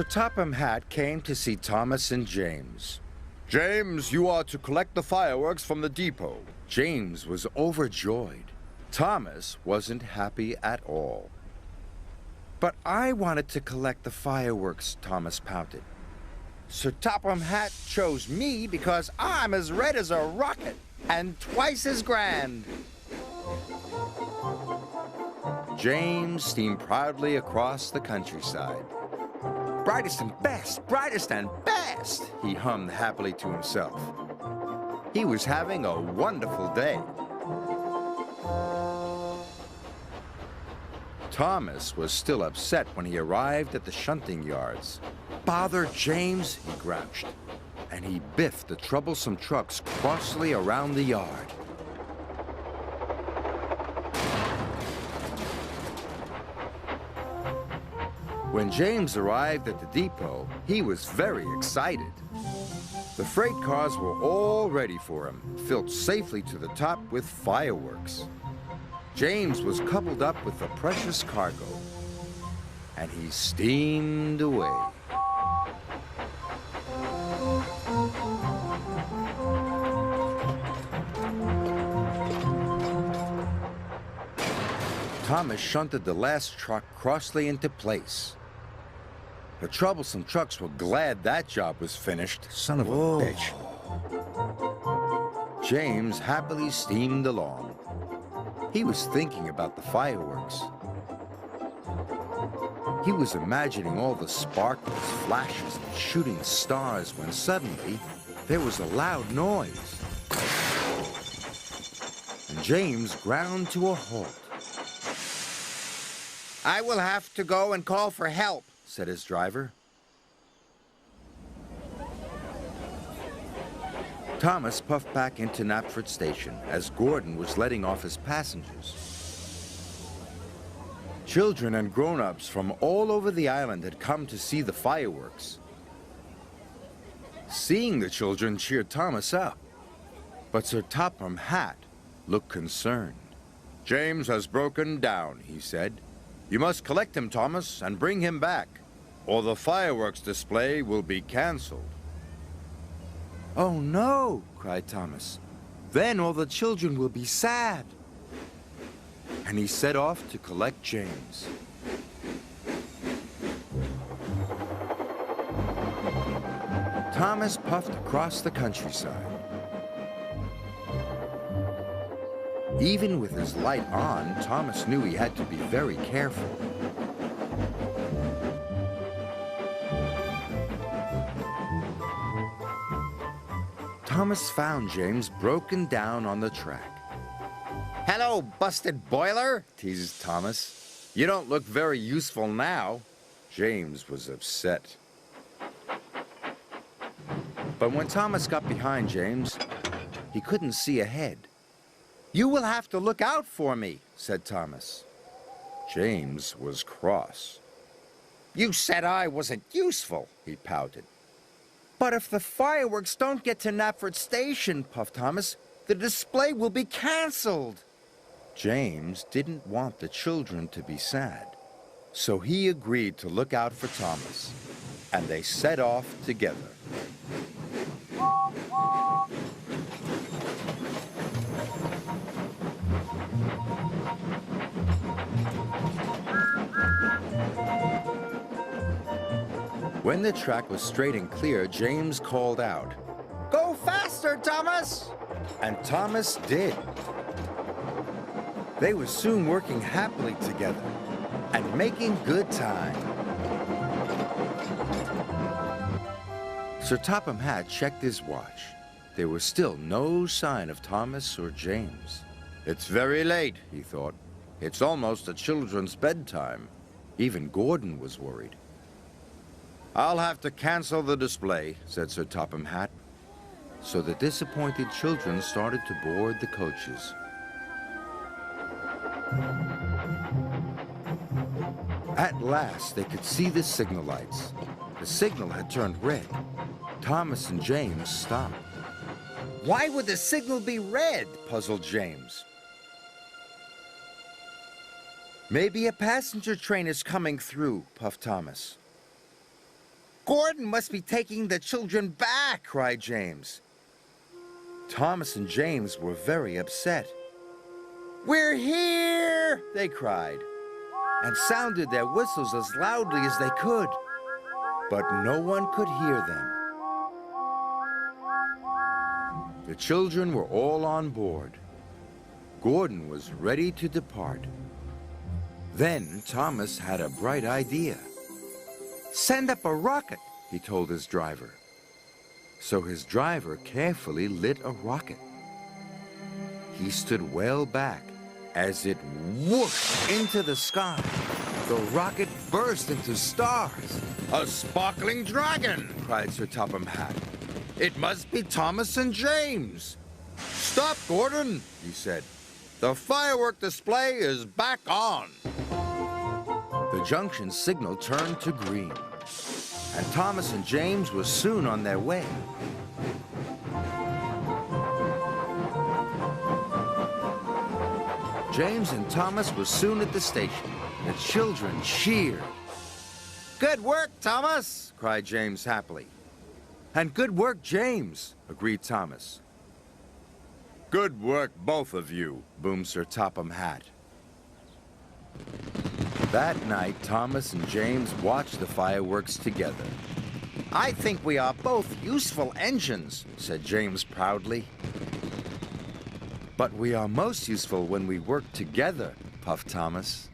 Sir Topham Hatt came to see Thomas and James. James, you are to collect the fireworks from the depot. James was overjoyed. Thomas wasn't happy at all. But I wanted to collect the fireworks, Thomas pouted. Sir Topham Hatt chose me because I'm as red as a rocket and twice as grand. James steamed proudly across the countryside. Brightest and best, he hummed happily to himself. He was having a wonderful day. Thomas was still upset when he arrived at the shunting yards. Bother James, he grouched, and he biffed the troublesome trucks crossly around the yard. When James arrived at the depot, he was very excited. The freight cars were all ready for him, filled safely to the top with fireworks. James was coupled up with the precious cargo, and he steamed away. Thomas shunted the last truck crossly into place. The troublesome trucks were glad that job was finished. Son of a bitch. James happily steamed along. He was thinking about the fireworks. He was imagining all the sparkles, flashes, and shooting stars when suddenly there was a loud noise. And James ground to a halt. "I will have to go and call for help," said his driver. Thomas puffed back into Knapford Station as Gordon was letting off his passengers. Children and grown-ups from all over the island had come to see the fireworks. Seeing the children cheered Thomas up, but Sir Topham Hatt looked concerned. "James has broken down," he said. "You must collect him, Thomas, and bring him back, or the fireworks display will be canceled." "Oh, no," cried Thomas. "Then all the children will be sad." And he set off to collect James. Thomas puffed across the countryside. Even with his light on, Thomas knew he had to be very careful. Thomas found James broken down on the track. "Hello, busted boiler," teased Thomas. "You don't look very useful now." James was upset. But when Thomas got behind James, he couldn't see ahead. "You will have to look out for me," said Thomas. James was cross. "You said I wasn't useful," he pouted. "But if the fireworks don't get to Knapford Station," puffed Thomas, "the display will be canceled." James didn't want the children to be sad, so he agreed to look out for Thomas, and they set off together. When the track was straight and clear, James called out, "Go faster, Thomas!" And Thomas did. They were soon working happily together and making good time. Sir Topham Hatt checked his watch. There was still no sign of Thomas or James. "It's very late," he thought. "It's almost the children's bedtime." Even Gordon was worried. "I'll have to cancel the display," said Sir Topham Hatt. So the disappointed children started to board the coaches. At last, they could see the signal lights. The signal had turned red. Thomas and James stopped. "Why would the signal be red?" puzzled James. "Maybe a passenger train is coming through," puffed Thomas. Gordon must be taking the children back, cried James. Thomas and James were very upset. We're here, they cried, and sounded their whistles as loudly as they could. But no one could hear them. The children were all on board. Gordon was ready to depart. Then Thomas had a bright idea. Send up a rocket, he told his driver. So his driver carefully lit a rocket. He stood well back as it whooshed into the sky. The rocket burst into stars. A sparkling dragon, cried Sir Topham Hatt. It must be Thomas and James. Stop, Gordon, he said. The firework display is back on. The junction signal turned to green, and Thomas and James were soon on their way. James and Thomas were soon at the station. The children cheered. Good work, Thomas, cried James happily. And good work, James, agreed Thomas. Good work, both of you, boomed Sir Topham Hatt. That night, Thomas and James watched the fireworks together. I think we are both useful engines, said James proudly. But we are most useful when we work together, puffed Thomas.